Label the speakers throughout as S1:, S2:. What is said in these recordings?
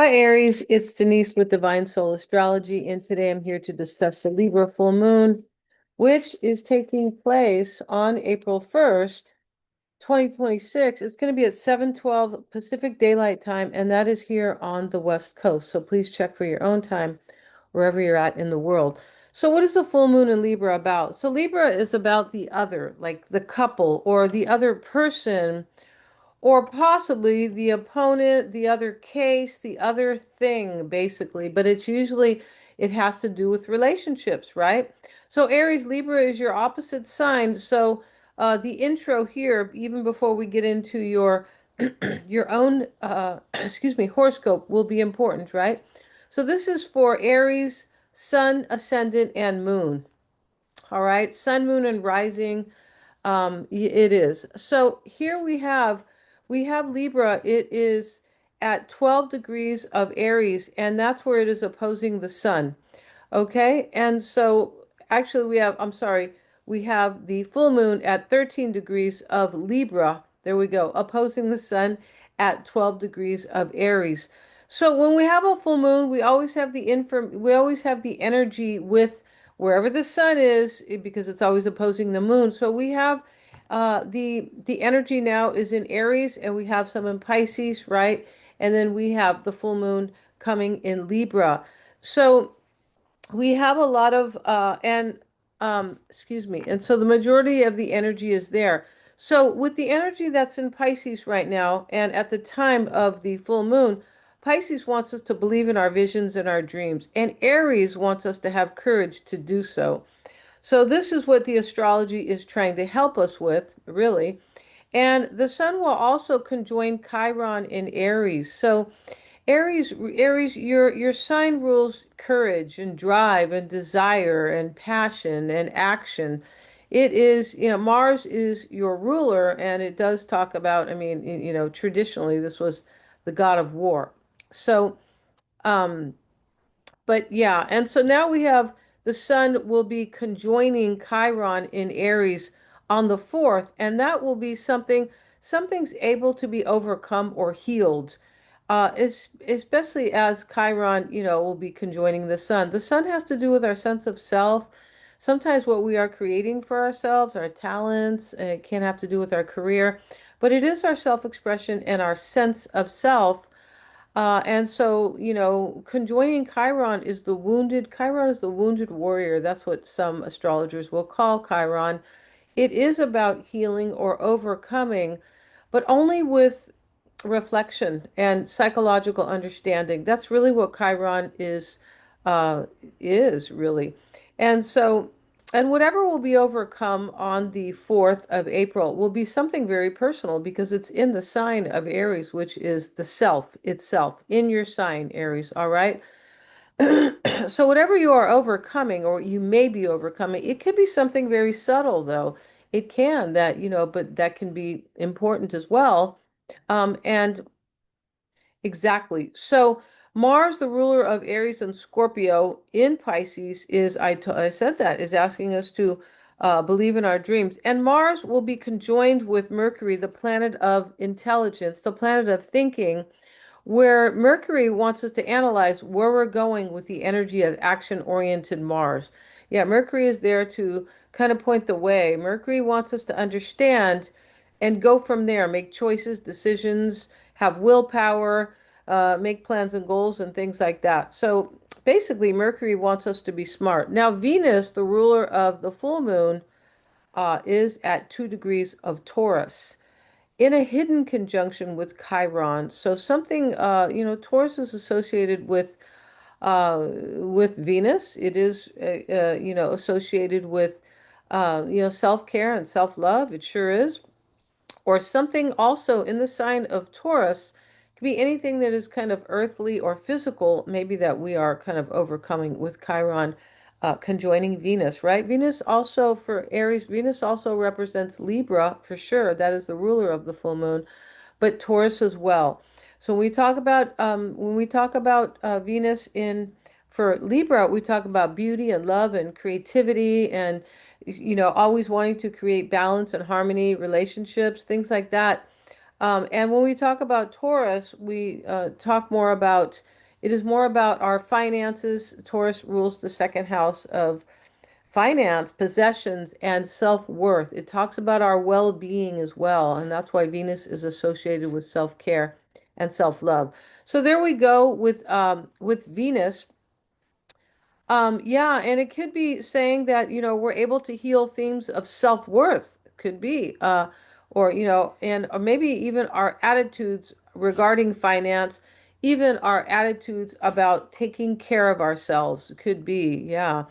S1: Hi, Aries. It's Denise with Divine Soul Astrology, and today I'm here to discuss the Libra full moon, which is taking place on April 1st, 2026. It's going to be at 7:12 Pacific Daylight Time, and that is here on the West Coast. So please check for your own time wherever you're at in the world. So, what is the full moon in Libra about? So, Libra is about the other, like the couple or the other person or possibly the opponent, the other case, the other thing, basically. But it's usually, it has to do with relationships, right? So Aries, Libra is your opposite sign. So the intro here, even before we get into your your own excuse me, horoscope will be important, right? So this is for Aries, Sun, Ascendant, and Moon. All right, Sun, Moon, and Rising. It is. So here we have Libra. It is at 12 degrees of Aries, and that's where it is opposing the sun. Okay, and so actually I'm sorry, we have the full moon at 13 degrees of Libra. There we go, opposing the sun at 12 degrees of Aries. So when we have a full moon, we always have the energy with wherever the sun is because it's always opposing the moon. So we have the energy now is in Aries and we have some in Pisces, right? And then we have the full moon coming in Libra. So we have a lot of and excuse me, and so the majority of the energy is there. So with the energy that's in Pisces right now and at the time of the full moon, Pisces wants us to believe in our visions and our dreams, and Aries wants us to have courage to do so. So this is what the astrology is trying to help us with, really. And the sun will also conjoin Chiron in Aries. So Aries, your sign rules courage and drive and desire and passion and action. It is, Mars is your ruler, and it does talk about, I mean, traditionally this was the god of war. So, um, but yeah, and so now we have the sun will be conjoining Chiron in Aries on the 4th, and that will be something's able to be overcome or healed. Especially as Chiron, will be conjoining the sun. The sun has to do with our sense of self. Sometimes what we are creating for ourselves, our talents, it can have to do with our career, but it is our self-expression and our sense of self and so, conjoining Chiron is the wounded warrior. That's what some astrologers will call Chiron. It is about healing or overcoming, but only with reflection and psychological understanding. That's really what Chiron uh, is really. And so, and whatever will be overcome on the 4th of April will be something very personal because it's in the sign of Aries, which is the self itself in your sign, Aries. All right. So whatever you are overcoming or you may be overcoming, it could be something very subtle though. It can that, but that can be important as well. And exactly. So Mars, the ruler of Aries and Scorpio in Pisces, I said that, is asking us to believe in our dreams. And Mars will be conjoined with Mercury, the planet of intelligence, the planet of thinking, where Mercury wants us to analyze where we're going with the energy of action-oriented Mars. Yeah, Mercury is there to kind of point the way. Mercury wants us to understand and go from there, make choices, decisions, have willpower, make plans and goals and things like that. So basically, Mercury wants us to be smart. Now, Venus, the ruler of the full moon, is at 2 degrees of Taurus in a hidden conjunction with Chiron. So something, Taurus is associated with Venus. It is, associated with, self-care and self-love. It sure is. Or something also in the sign of Taurus could be anything that is kind of earthly or physical, maybe that we are kind of overcoming with Chiron conjoining Venus, right? Venus also for Aries, Venus also represents Libra for sure. That is the ruler of the full moon, but Taurus as well. So when we talk about Venus in for Libra, we talk about beauty and love and creativity and always wanting to create balance and harmony, relationships, things like that. And when we talk about Taurus, we talk more about it is more about our finances. Taurus rules the second house of finance, possessions, and self-worth. It talks about our well-being as well, and that's why Venus is associated with self-care and self-love. So there we go with Venus. Yeah, and it could be saying that, we're able to heal themes of self-worth, could be, or, and or maybe even our attitudes regarding finance, even our attitudes about taking care of ourselves could be, yeah,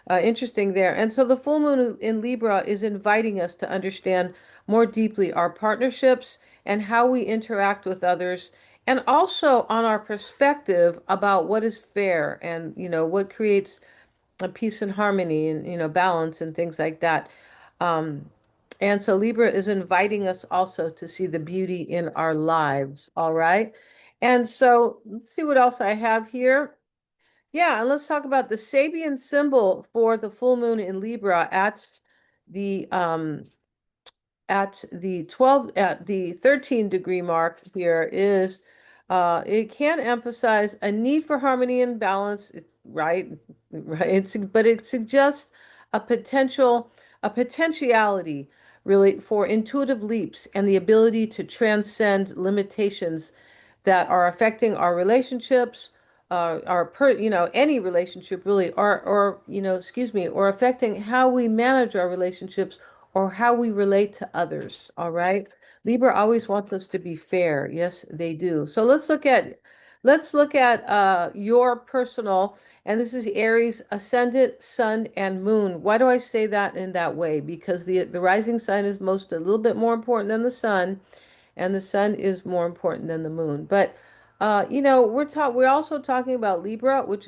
S1: interesting there. And so the full moon in Libra is inviting us to understand more deeply our partnerships and how we interact with others and also on our perspective about what is fair and what creates a peace and harmony and balance and things like that. um and so Libra is inviting us also to see the beauty in our lives. All right, and so let's see what else I have here. Yeah, and let's talk about the Sabian symbol for the full moon in Libra the um at the 13 degree mark here is it can emphasize a need for harmony and balance. It's right, right. But it suggests a potentiality really for intuitive leaps and the ability to transcend limitations that are affecting our relationships, any relationship really, or excuse me, or affecting how we manage our relationships or how we relate to others. All right. Libra always wants us to be fair. Yes, they do. So let's look at your personal, and this is Aries ascendant, sun, and moon. Why do I say that in that way? Because the rising sign is a little bit more important than the sun, and the sun is more important than the moon. But we're also talking about Libra, which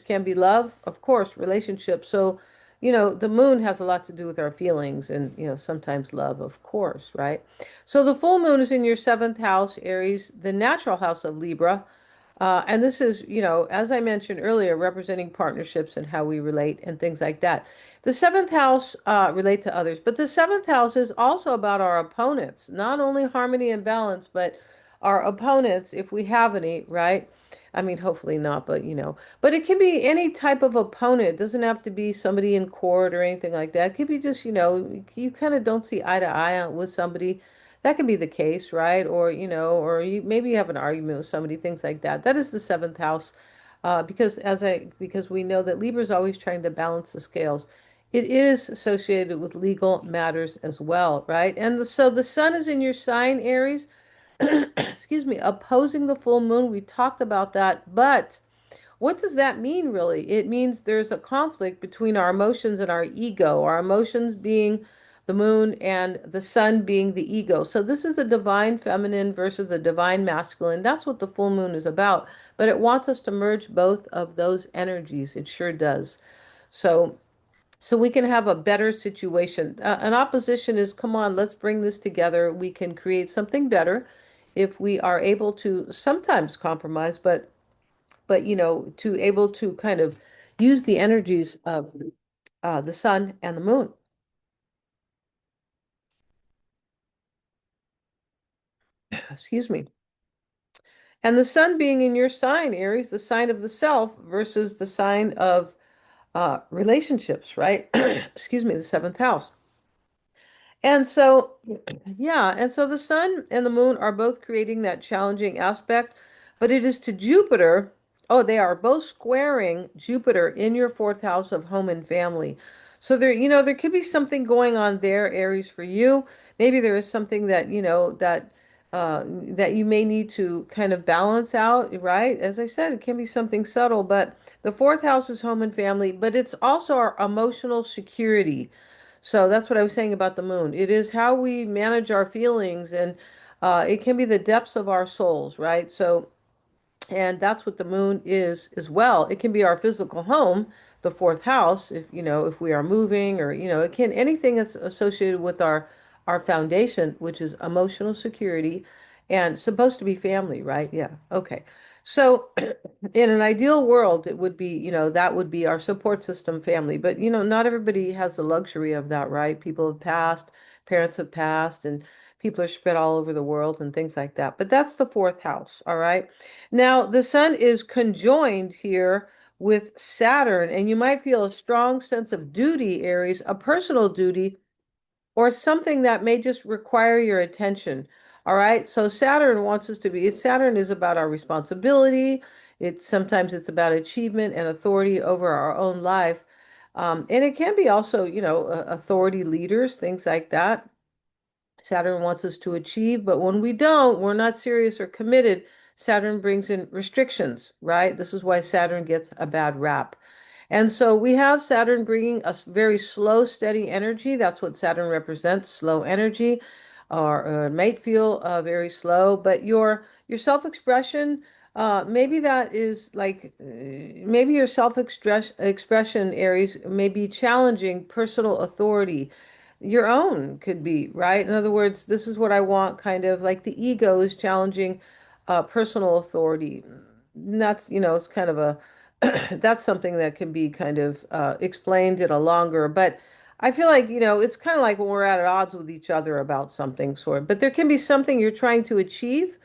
S1: can be love, of course, relationships. So, the moon has a lot to do with our feelings and, sometimes love, of course, right? So the full moon is in your seventh house, Aries, the natural house of Libra. And this is, as I mentioned earlier, representing partnerships and how we relate and things like that. The seventh house relate to others, but the seventh house is also about our opponents, not only harmony and balance, but our opponents, if we have any, right? I mean, hopefully not, but it can be any type of opponent. It doesn't have to be somebody in court or anything like that. It could be just, you kind of don't see eye to eye with somebody. That can be the case, right? Or, or you maybe you have an argument with somebody, things like that. That is the seventh house. Because we know that Libra is always trying to balance the scales. It is associated with legal matters as well, right? And so the sun is in your sign, Aries, excuse me, opposing the full moon. We talked about that, but what does that mean, really? It means there's a conflict between our emotions and our ego, our emotions being the moon and the sun being the ego. So this is a divine feminine versus a divine masculine. That's what the full moon is about. But it wants us to merge both of those energies. It sure does. So we can have a better situation. An opposition is, come on, let's bring this together. We can create something better if we are able to sometimes compromise, but to able to kind of use the energies of the sun and the moon. Excuse me. And the sun being in your sign, Aries, the sign of the self versus the sign of relationships, right? Excuse me, the seventh house. And so, yeah, and so the sun and the moon are both creating that challenging aspect, but it is to Jupiter. Oh, they are both squaring Jupiter in your fourth house of home and family. So there could be something going on there, Aries, for you. Maybe there is something that, that you may need to kind of balance out, right? As I said, it can be something subtle, but the fourth house is home and family, but it's also our emotional security. So that's what I was saying about the moon. It is how we manage our feelings, and it can be the depths of our souls, right? So and that's what the moon is as well. It can be our physical home, the fourth house, if we are moving, or it can anything that's associated with our foundation, which is emotional security and supposed to be family, right? Yeah. Okay. So in an ideal world, it would be, that would be our support system family. But, not everybody has the luxury of that, right? People have passed, parents have passed, and people are spread all over the world and things like that. But that's the fourth house, all right? Now, the sun is conjoined here with Saturn, and you might feel a strong sense of duty, Aries, a personal duty, or something that may just require your attention. All right. So Saturn wants us to be, Saturn is about our responsibility. Sometimes it's about achievement and authority over our own life. And it can be also, authority leaders, things like that. Saturn wants us to achieve, but when we don't, we're not serious or committed. Saturn brings in restrictions, right? This is why Saturn gets a bad rap. And so we have Saturn bringing us very slow, steady energy. That's what Saturn represents, slow energy, or it might feel very slow, but your self-expression, maybe that is like maybe your self-expression, Aries, may be challenging personal authority. Your own could be, right? In other words, this is what I want, kind of like the ego is challenging personal authority. And that's, it's kind of a that's something that can be kind of explained in a longer, but I feel like, it's kind of like when we're at odds with each other about something, sort of. But there can be something you're trying to achieve,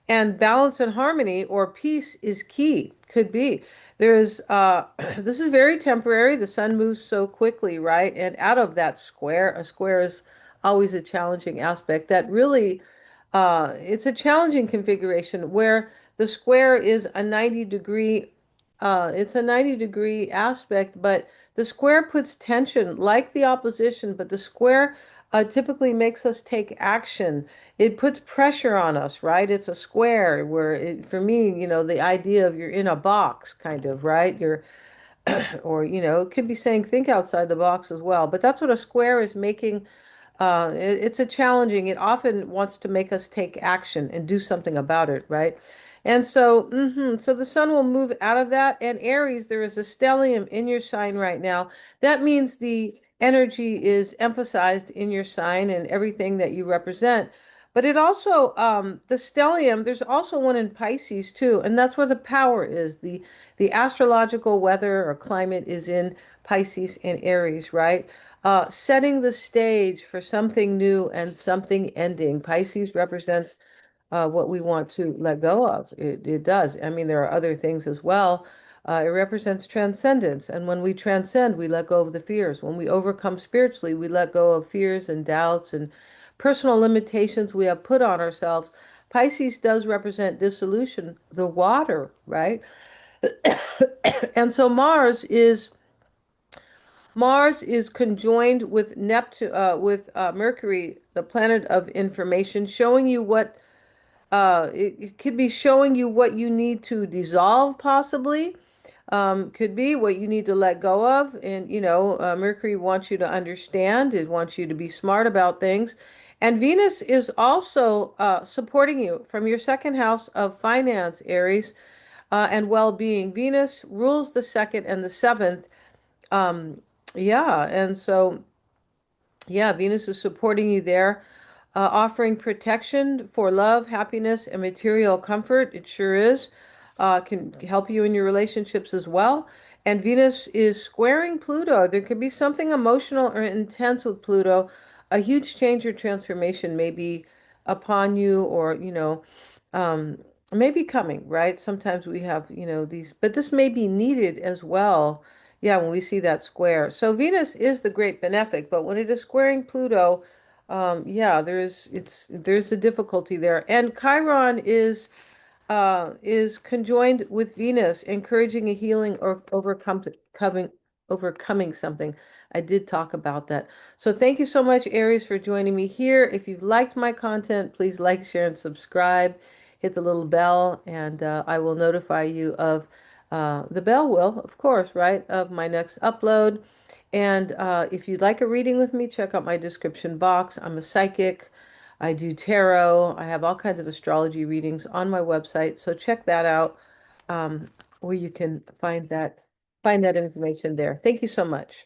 S1: and balance and harmony or peace is key. Could be. There's this is very temporary. The sun moves so quickly, right? And out of that square, a square is always a challenging aspect that really it's a challenging configuration where the square is a 90-degree it's a 90-degree aspect, but the square puts tension like the opposition, but the square typically makes us take action. It puts pressure on us, right? It's a square where for me, the idea of you're in a box kind of, right? You're or it could be saying think outside the box as well, but that's what a square is making. It's a challenging, it often wants to make us take action and do something about it, right? And so the sun will move out of that. And Aries, there is a stellium in your sign right now. That means the energy is emphasized in your sign and everything that you represent. But it also, the stellium, there's also one in Pisces too, and that's where the power is. The astrological weather or climate is in Pisces and Aries, right? Setting the stage for something new and something ending. Pisces represents what we want to let go of. It does. I mean, there are other things as well. It represents transcendence. And when we transcend, we let go of the fears. When we overcome spiritually, we let go of fears and doubts and personal limitations we have put on ourselves. Pisces does represent dissolution, the water, right? And so Mars is conjoined with Neptune, with Mercury, the planet of information, showing you what it could be showing you what you need to dissolve, possibly. Could be what you need to let go of. And, Mercury wants you to understand, it wants you to be smart about things. And Venus is also supporting you from your second house of finance, Aries, and well-being. Venus rules the second and the seventh. Um, yeah, and so. Yeah, Venus is supporting you there, offering protection for love, happiness, and material comfort. It sure is. Can help you in your relationships as well. And Venus is squaring Pluto. There could be something emotional or intense with Pluto. A huge change or transformation may be upon you, or, um, may be coming, right? Sometimes we have, these, but this may be needed as well. Yeah, when we see that square. So Venus is the great benefic, but when it is squaring Pluto, yeah, there's a difficulty there. And Chiron is conjoined with Venus, encouraging a healing or overcoming something. I did talk about that. So thank you so much, Aries, for joining me here. If you've liked my content, please like, share, and subscribe. Hit the little bell, and I will notify you of the bell will, of course, right, of my next upload. And if you'd like a reading with me, check out my description box. I'm a psychic. I do tarot. I have all kinds of astrology readings on my website. So check that out, where you can find that information there. Thank you so much.